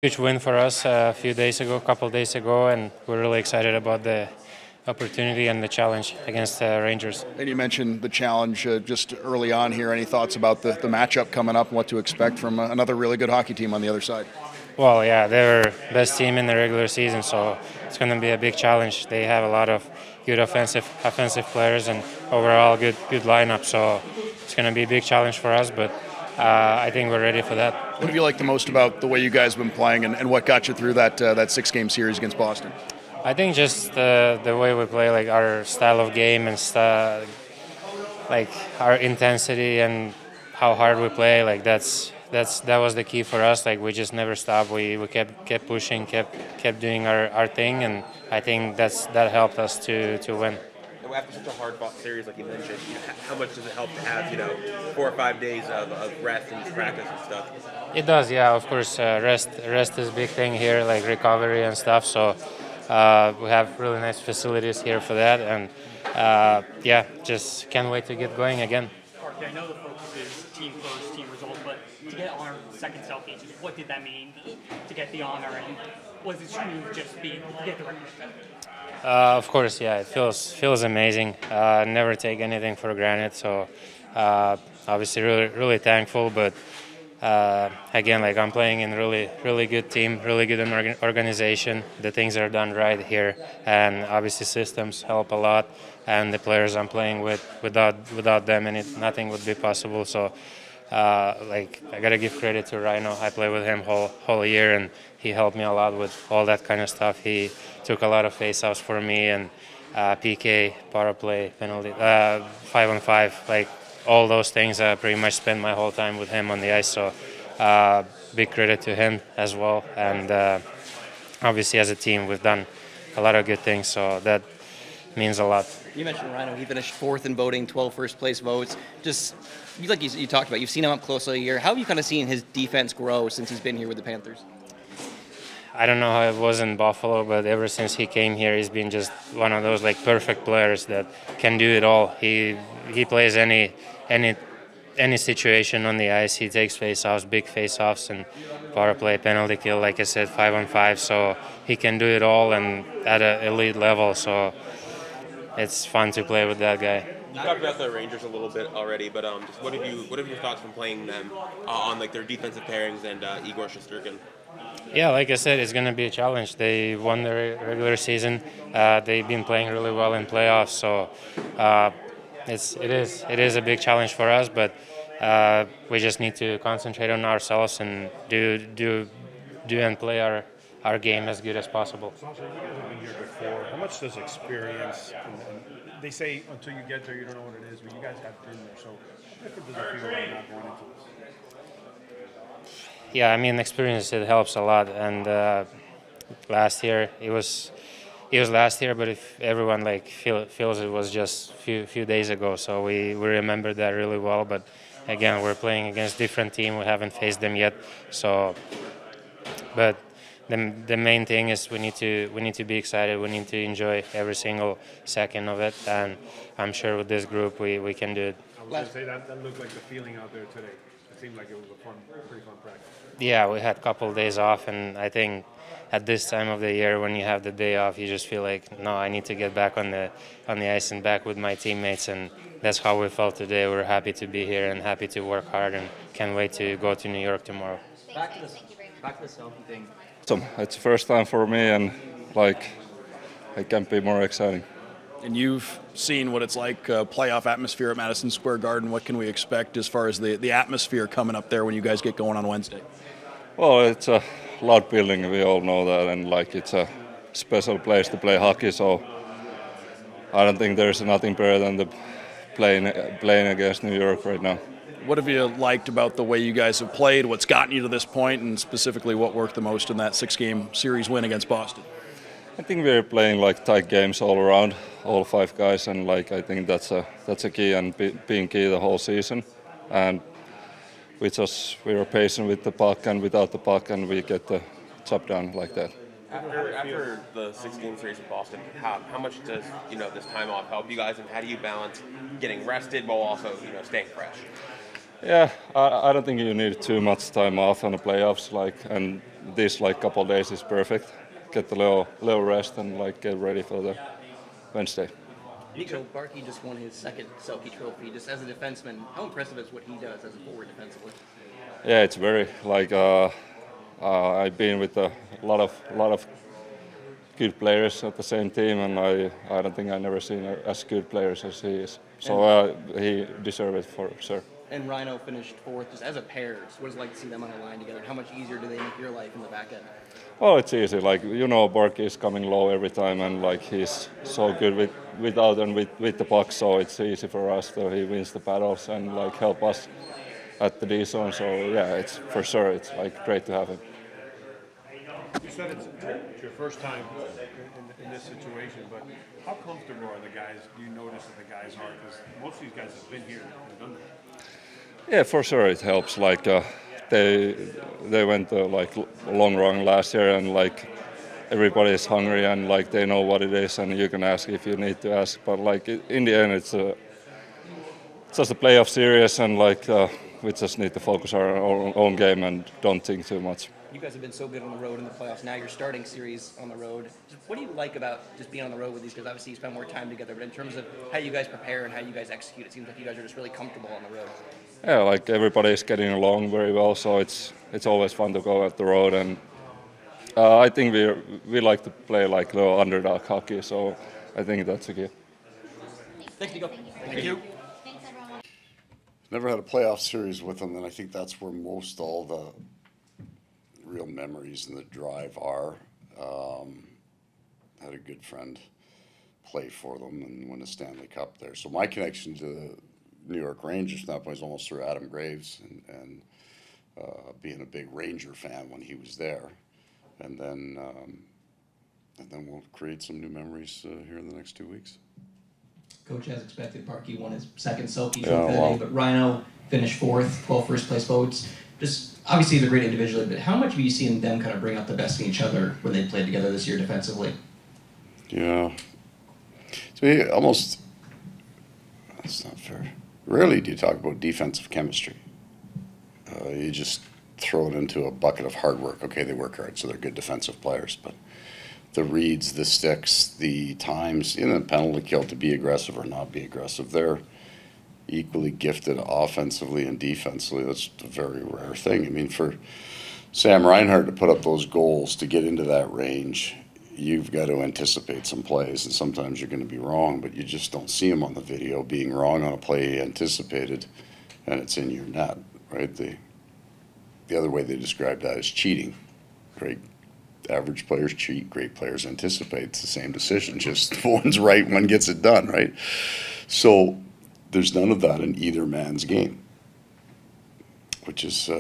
Huge win for us a couple days ago, and we're really excited about the opportunity and the challenge against Rangers. And you mentioned the challenge just early on here. Any thoughts about the matchup coming up and what to expect from another really good hockey team on the other side? Well, yeah, they're best team in the regular season, so it's going to be a big challenge. They have a lot of good offensive players and overall good lineup, so it's going to be a big challenge for us, but I think we're ready for that. What have you liked the most about the way you guys have been playing, and what got you through that 6-game series against Boston? I think just the way we play, like our style of game and like our intensity and how hard we play, like that was the key for us. Like we just never stopped. We kept pushing, kept doing our thing, and I think that helped us to win. After such a hard-fought series, like you mentioned, how much does it help to have 4 or 5 days of rest and practice and stuff? It does, yeah. Of course, rest is a big thing here, like recovery and stuff. So we have really nice facilities here for that, and yeah, just can't wait to get going again. I know the focus is team first, team result, but to get honor second South Beach, what did that mean to get the honor, and was it smooth just being get the record? Of course, yeah, it feels amazing. Never take anything for granted. So obviously, really thankful. But again, like I'm playing in really good team, really good organization. The things are done right here, and obviously systems help a lot. And the players I'm playing with, without them, nothing would be possible. So. Like I gotta give credit to Rhino. I played with him whole year, and he helped me a lot with all that kind of stuff. He took a lot of faceoffs for me, and PK, power play, penalty, 5-on-5, like all those things. I pretty much spent my whole time with him on the ice. So big credit to him as well. And obviously, as a team, we've done a lot of good things. So that means a lot. You mentioned Rhino. He finished 4th in voting, 12 first-place votes. Just like you talked about, you've seen him up close all year. How have you kind of seen his defense grow since he's been here with the Panthers? I don't know how it was in Buffalo, but ever since he came here, he's been just one of those like perfect players that can do it all. He plays any situation on the ice. He takes faceoffs, big faceoffs, and power play, penalty kill. Like I said, 5-on-5. So he can do it all and at an elite level. So it's fun to play with that guy. You talked about the Rangers a little bit already, but just what have your thoughts from playing them on like their defensive pairings and Igor Shesterkin? Yeah, like I said, it's going to be a challenge. They won the regular season. They've been playing really well in playoffs, so it is a big challenge for us. But we just need to concentrate on ourselves and do and play our game as good as possible. Sounds like you guys have been here before. How much does experience, and they say until you get there you don't know what it is, but you guys have been there, so how different does it feel like not going into this? Yeah, I mean, experience, it helps a lot. And last year, it was last year, but if everyone like feels it was just few days ago, so we remember that really well. But again, we're playing against different team. We haven't faced them yet, so but the main thing is we need to be excited. We need to enjoy every single second of it, and I'm sure with this group we can do it. I was going to say that looked like the feeling out there today. It seemed like it was a pretty fun practice. Yeah, we had a couple of days off, and I think at this time of the year when you have the day off, you just feel like, no, I need to get back on the ice and back with my teammates, and that's how we felt today. We're happy to be here and happy to work hard, and can't wait to go to New York tomorrow. Back to the selfie thing. It's the first time for me, and like it can't be more exciting. And you've seen what it's like, playoff atmosphere at Madison Square Garden. What can we expect as far as the atmosphere coming up there when you guys get going on Wednesday? Well, it's a loud building, we all know that, and like it's a special place to play hockey, so I don't think there's nothing better than playing against New York right now. What have you liked about the way you guys have played? What's gotten you to this point, and specifically what worked the most in that 6-game series win against Boston? I think we're playing like tight games all around, all 5 guys, and like I think that's a key and being key the whole season. And we were patient with the puck and without the puck, and we get the job done like that. After the 6-game series with Boston, how much does this time off help you guys, and how do you balance getting rested while also staying fresh? Yeah, I don't think you need too much time off in the playoffs, and this like couple of days is perfect. Get the little rest and like get ready for the Wednesday. Niko, Barkov just won his second Selke trophy. Just as a defenseman, how impressive is what he does as a forward defensively? Yeah, it's very like I've been with a lot of good players at the same team, and I don't think I've never seen as good players as he is. So he deserves it for sure. And Rhino finished fourth. Just as a pair, what is it like to see them on the line together? How much easier do they make your life in the back end? Oh, it's easy. Like Barkov is coming low every time, and like he's so good without and with the puck. So it's easy for us. So he wins the battles and like help us at the D zone. So yeah, it's for sure. It's like great to have him. You said it's your first time in this situation, but how comfortable are the guys? Do you notice that the guys are? Because most of these guys have been here and done that. Yeah, for sure it helps. Like they went like a long run last year, and like everybody is hungry and like they know what it is, and you can ask if you need to ask. But like in the end, it's just a playoff series, and like we just need to focus our own game and don't think too much. You guys have been so good on the road in the playoffs. Now you're starting series on the road. What do you like about just being on the road with these guys? Obviously, you spend more time together, but in terms of how you guys prepare and how you guys execute, it seems like you guys are just really comfortable on the road. Yeah, like everybody is getting along very well, so it's always fun to go at the road, and I think we like to play like little underdog hockey, so I think that's a key. Thanks, Niko. Thank you. Never had a playoff series with them, and I think that's where most all the real memories and the drive are. Had a good friend play for them and win a Stanley Cup there. So my connection to the New York Rangers from that point was almost through Adam Graves and being a big Ranger fan when he was there. And then we'll create some new memories here in the next 2 weeks. Coach, as expected, Barkov won his second Selke trophy Yeah, wow. but Rhino finished fourth, 12 first-place votes. Just obviously they're great individually, but how much have you seen them kind of bring out the best in each other when they played together this year defensively? Yeah. To me, almost, that's not fair. Rarely do you talk about defensive chemistry. You just throw it into a bucket of hard work. Okay, they work hard, so they're good defensive players, but the reads, the sticks, the times, the penalty kill to be aggressive or not be aggressive, they're equally gifted offensively and defensively. That's a very rare thing. I mean, for Sam Reinhart to put up those goals, to get into that range, you've got to anticipate some plays, and sometimes you're going to be wrong, but you just don't see him on the video being wrong on a play he anticipated, and it's in your net, right? The other way they describe that is cheating, right? Average players cheat, great players anticipate. It's the same decision, just one's right, one gets it done, right? So there's none of that in either man's game, which is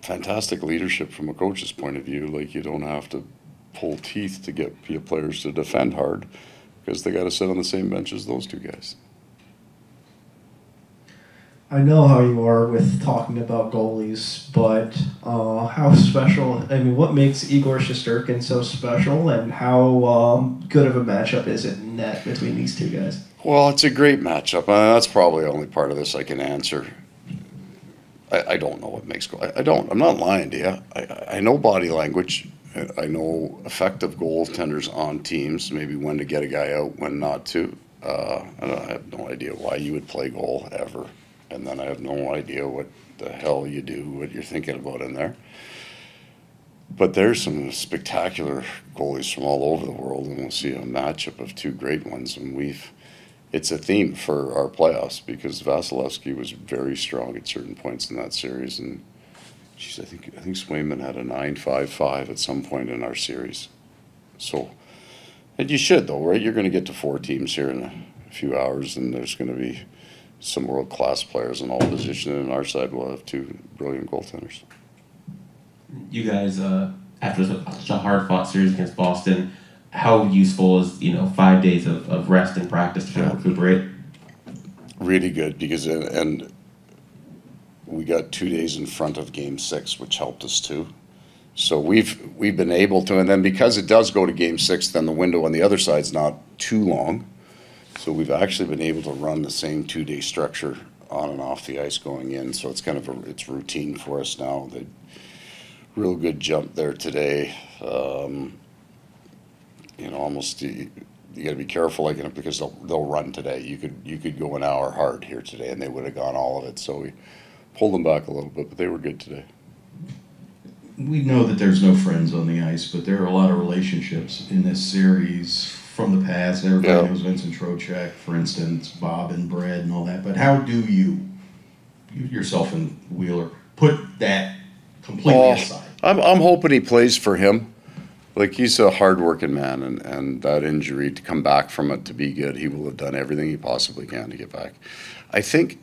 fantastic leadership from a coach's point of view. Like, you don't have to pull teeth to get your players to defend hard because they got to sit on the same bench as those two guys. I know how you are with talking about goalies, but how special, I mean, what makes Igor Shesterkin so special, and how good of a matchup is it in net between these two guys? Well, it's a great matchup. That's probably the only part of this I can answer. I don't know what makes goal. I'm not lying to you. I know body language. I know effective goaltenders on teams, maybe when to get a guy out, when not to. I have no idea why you would play goal ever. And then I have no idea what the hell you do, what you're thinking about in there. But there's some spectacular goalies from all over the world, and we'll see a matchup of two great ones. And it's a theme for our playoffs because Vasilevsky was very strong at certain points in that series. And geez, I think Swayman had a 9.55 at some point in our series. So, and you should though, right? You're going to get to 4 teams here in a few hours, and there's going to be some world-class players in all positions, and on our side we'll have 2 brilliant goaltenders. You guys, after such a hard-fought series against Boston, how useful is 5 days of rest and practice to kind of recuperate? Really good, because and we got 2 days in front of Game 6, which helped us too. So we've been able to, and then because it does go to Game 6, then the window on the other side's not too long. So we've actually been able to run the same 2-day structure on and off the ice going in. So it's kind of it's routine for us now. That real good jump there today. You know, almost you got to be careful like because they'll run today. You could go an hour hard here today, and they would have gone all of it. So we pulled them back a little bit, but they were good today. We know that there's no friends on the ice, but there are a lot of relationships in this series from the past. Everybody knows Vincent Trocheck, for instance, Bob and Brad and all that. But how do you yourself and Wheeler put that completely aside? I'm hoping he plays for him. Like, he's a hard-working man, and that injury, to come back from it to be good, he will have done everything he possibly can to get back. I think,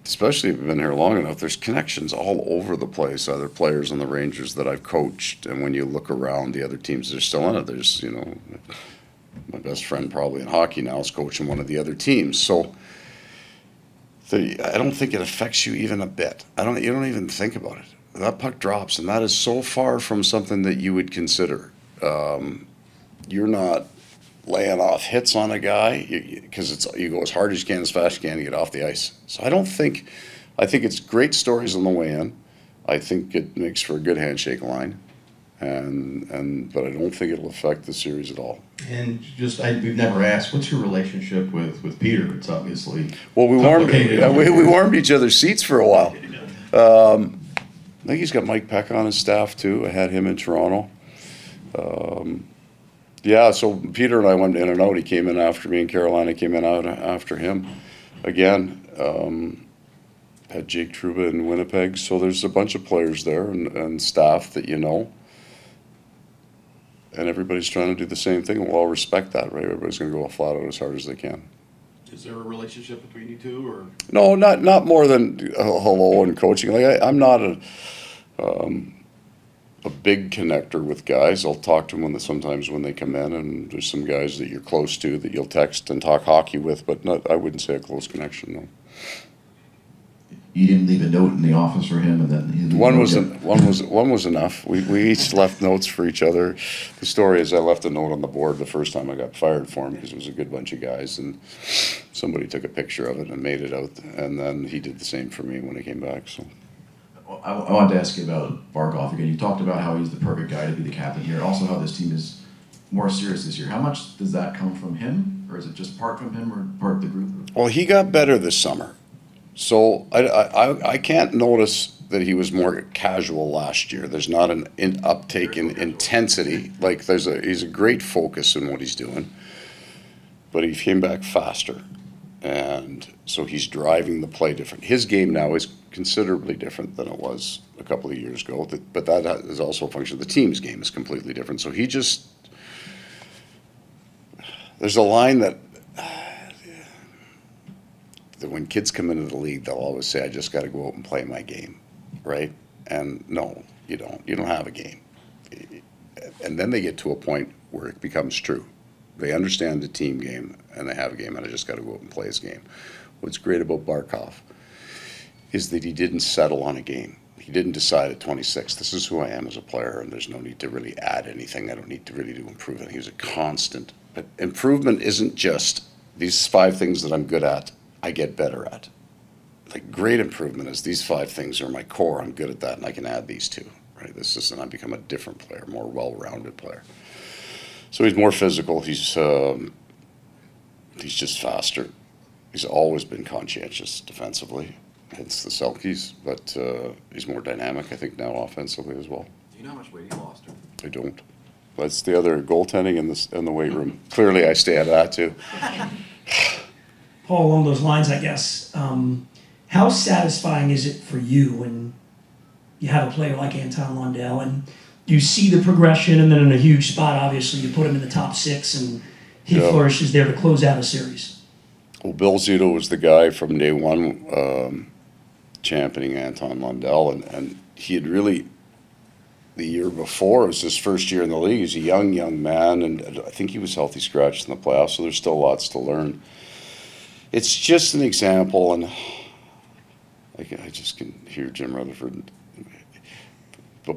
especially if you've been here long enough, there's connections all over the place, other players on the Rangers that I've coached, and when you look around the other teams that are still in it, there's, you know, my best friend probably in hockey now is coaching one of the other teams. So I don't think it affects you even a bit. You don't even think about it. That puck drops, and that is so far from something that you would consider. You're not laying off hits on a guy because you go as hard as you can, as fast as you can to get off the ice. So I think it's great stories on the way in. I think it makes for a good handshake line, but I don't think it'll affect the series at all. And we've never asked, what's your relationship with Peter? It's obviously we warmed each other's seats for a while. I think he's got Mike Peck on his staff too. I had him in Toronto. So Peter and I went in and out. He came in after me, and Carolina came in out after him. Again, had Jake Trouba in Winnipeg. So there's a bunch of players there and staff that you know. And everybody's trying to do the same thing. We'll all respect that, right? Everybody's going to go flat out as hard as they can. Is there a relationship between you two, or no? Not more than hello and coaching. Like I'm not a big connector with guys. I'll talk to them sometimes when they come in, and there's some guys that you're close to that you'll text and talk hockey with, but I wouldn't say a close connection. No. You didn't leave a note in the office for him, and then one was enough. We each left notes for each other. The story is I left a note on the board the first time I got fired for him because it was a good bunch of guys, and somebody took a picture of it and made it out, and then he did the same for me when he came back. So I wanted to ask you about Barkov again. You talked about how he's the perfect guy to be the captain here. Also, how this team is more serious this year. How much does that come from him, or is it just part from him, or part of the group? Well, he got better this summer. So I can't notice that he was more casual last year. There's not an uptake in intensity. Like he's a great focus in what he's doing, but he came back faster, and so he's driving the play different. His game now is considerably different than it was a couple of years ago. But that is also a function of the team's game is completely different. So there's a line that when kids come into the league, they'll always say, I just got to go out and play my game, right? And no, you don't. You don't have a game. And then they get to a point where it becomes true. They understand the team game, and they have a game, and I just got to go out and play his game. What's great about Barkov is that he didn't settle on a game. He didn't decide at 26, this is who I am as a player, and there's no need to really add anything. I don't need to really improve it. He was a constant. But improvement isn't just these 5 things that I'm good at, I get better at. Like, great improvement is these 5 things are my core. I'm good at that, and I can add these 2. Right? And I become a different player, more well-rounded player. So he's more physical. He's just faster. He's always been conscientious defensively. Hence the Selkies, but he's more dynamic, I think, now offensively as well. Do you know how much weight he lost? I don't. That's the other goaltending in the weight room. Clearly, I stay out of that too. Paul, along those lines, I guess, how satisfying is it for you when you have a player like Anton Lundell and you see the progression, and then in a huge spot, obviously, you put him in the top 6 and he flourishes there to close out a series? Well, Bill Zito was the guy from day one championing Anton Lundell, and he had really, the year before, it was his first year in the league. He's a young man, and I think he was healthy scratched in the playoffs, so there's still lots to learn. It's just an example, and I just can hear Jim Rutherford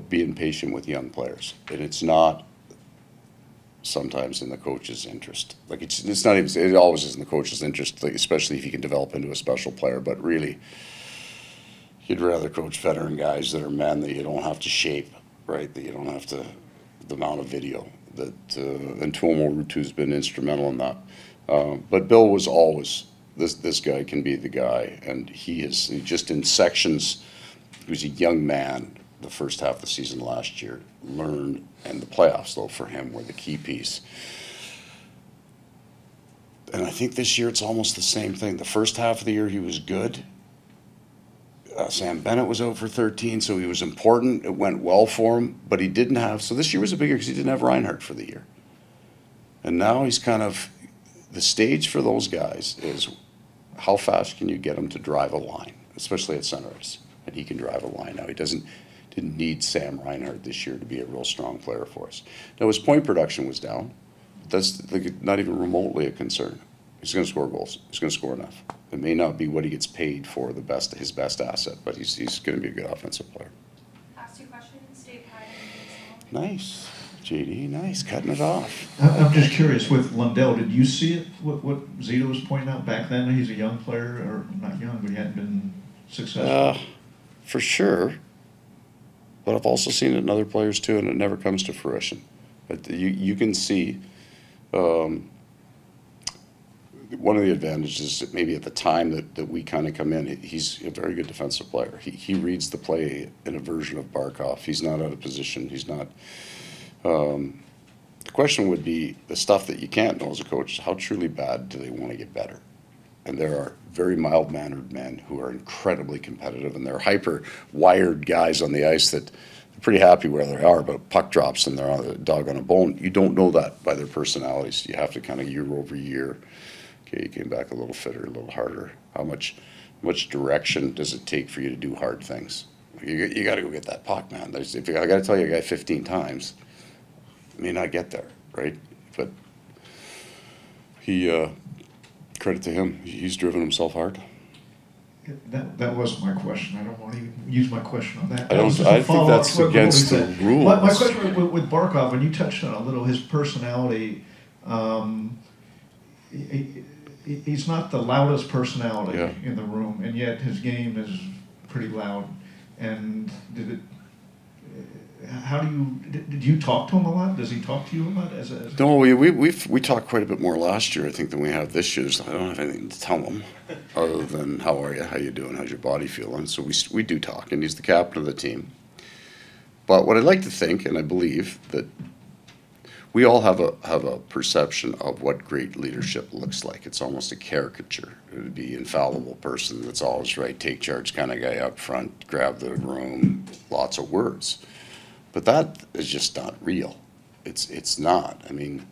being patient with young players, and it's not sometimes in the coach's interest. Like it's not even, it always is in the coach's interest, like, especially if you can develop into a special player, but really, He'd rather coach veteran guys that are men that you don't have to shape, right? That you don't have to, the amount of video that, and Tuomo Ruutu's been instrumental in that. But Bill was always, this guy can be the guy, and he is just in sections. He was a young man the first half of the season last year, learned, and the playoffs, though, for him were the key piece. And I think this year it's almost the same thing. The first half of the year he was good. Sam Bennett was out for 13, so he was important. It went well for him, but he didn't have, so this year was a big year because he didn't have Reinhardt for the year. And now he's kind of, the stage for those guys is how fast can you get him to drive a line, especially at center ice. And he can drive a line now. He didn't need Sam Reinhardt this year to be a real strong player for us. Now his point production was down. That's not even remotely a concern. He's going to score goals. He's going to score enough. It may not be what he gets paid for, his best asset, but he's going to be a good offensive player. Last two questions. State pride and Nice, JD. Nice, cutting it off. I'm just curious with Lundell. Did you see it? What Zito was pointing out back then? He's a young player, or not young, but he hadn't been successful. For sure. But I've also seen it in other players too, and it never comes to fruition. But you can see. One of the advantages that maybe at the time that we kind of come in, he's a very good defensive player. He reads the play in a version of Barkov. He's not out of position. He's not. The question would be the stuff that you can't know as a coach, how truly bad do they want to get better? And there are very mild-mannered men who are incredibly competitive, and they're hyper-wired guys on the ice that are pretty happy where they are, but puck drops and they're on a dog on a bone. You don't know that by their personalities. You have to kind of year over year. Okay, you came back a little fitter, a little harder. How much direction does it take for you to do hard things? You got to go get that puck, man. I got to tell you a guy 15 times, I may not get there, right? But credit to him, he's driven himself hard. That wasn't my question. I don't want to even use my question on that. I think that's against the rules. My question with Barkov, and you touched on a little, his personality. He's not the loudest personality in the room, and yet his game is pretty loud. And did you talk to him a lot? Does he talk to you a lot? No, we talked quite a bit more last year, I think, than we have this year. So I don't have anything to tell him other than how are you, how you doing, how's your body feeling. So we do talk, and he's the captain of the team. But what I'd like to think, and I believe that we all have a perception of what great leadership looks like. It's almost a caricature. It would be infallible person that's always right, take charge kind of guy up front, grab the room, lots of words. But that is just not real. It's not. I mean,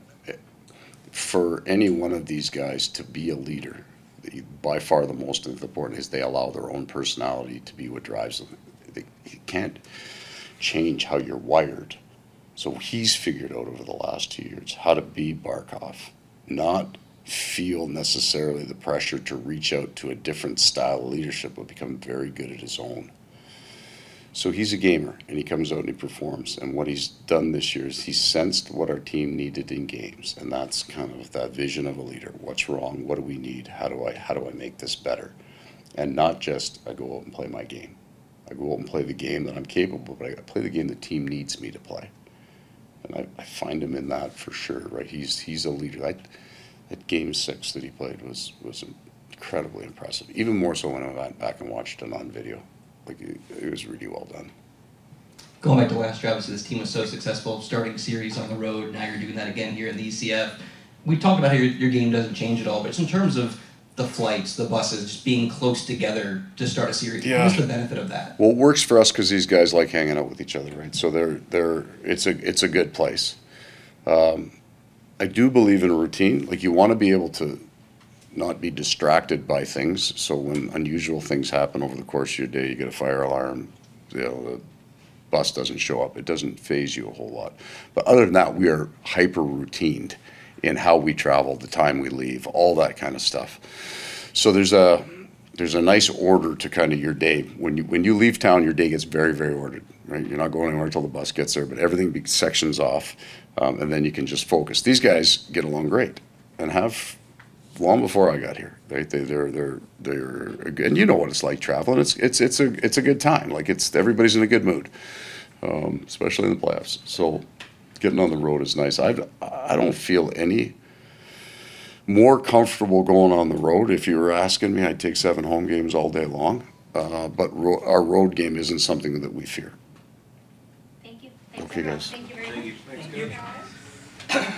for any one of these guys to be a leader, by far the most important is they allow their own personality to be what drives them. You can't change how you're wired. So he's figured out over the last 2 years how to be Barkov, not feel necessarily the pressure to reach out to a different style of leadership, but become very good at his own. So he's a gamer, and he comes out and he performs. And what he's done this year is he's sensed what our team needed in games, and that's kind of that vision of a leader. What's wrong? What do we need? How do I make this better? And not just I go out and play my game. I go out and play the game that I'm capable, but I play the game the team needs me to play. And I find him in that for sure, right? He's a leader. That game 6 that he played was incredibly impressive. Even more so when I went back and watched it on video. Like it was really well done. Going back to last year, obviously this team was so successful, starting series on the road. Now you're doing that again here in the ECF. We talked about how your game doesn't change at all, but it's in terms of the flights, the buses, just being close together to start a series. Yeah. What's the benefit of that? Well, it works for us because these guys like hanging out with each other, right? So it's a good place. I do believe in a routine. Like you want to be able to not be distracted by things. So when unusual things happen over the course of your day, you get a fire alarm, the bus doesn't show up. It doesn't phase you a whole lot. But other than that, we are hyper routined in how we travel, the time we leave, all that kind of stuff. So there's a nice order to kind of your day. When you leave town, your day gets very, very ordered, right? You're not going anywhere until the bus gets there, but everything sections off, and then you can just focus. These guys get along great and have long before I got here. They're and you know what it's like traveling. It's a good time. Like everybody's in a good mood, especially in the playoffs. So getting on the road is nice. I don't feel any more comfortable going on the road. If you were asking me, I'd take 7 home games all day long. But our road game isn't something that we fear. Thank you. Okay, guys. Thank you very much. Thank you.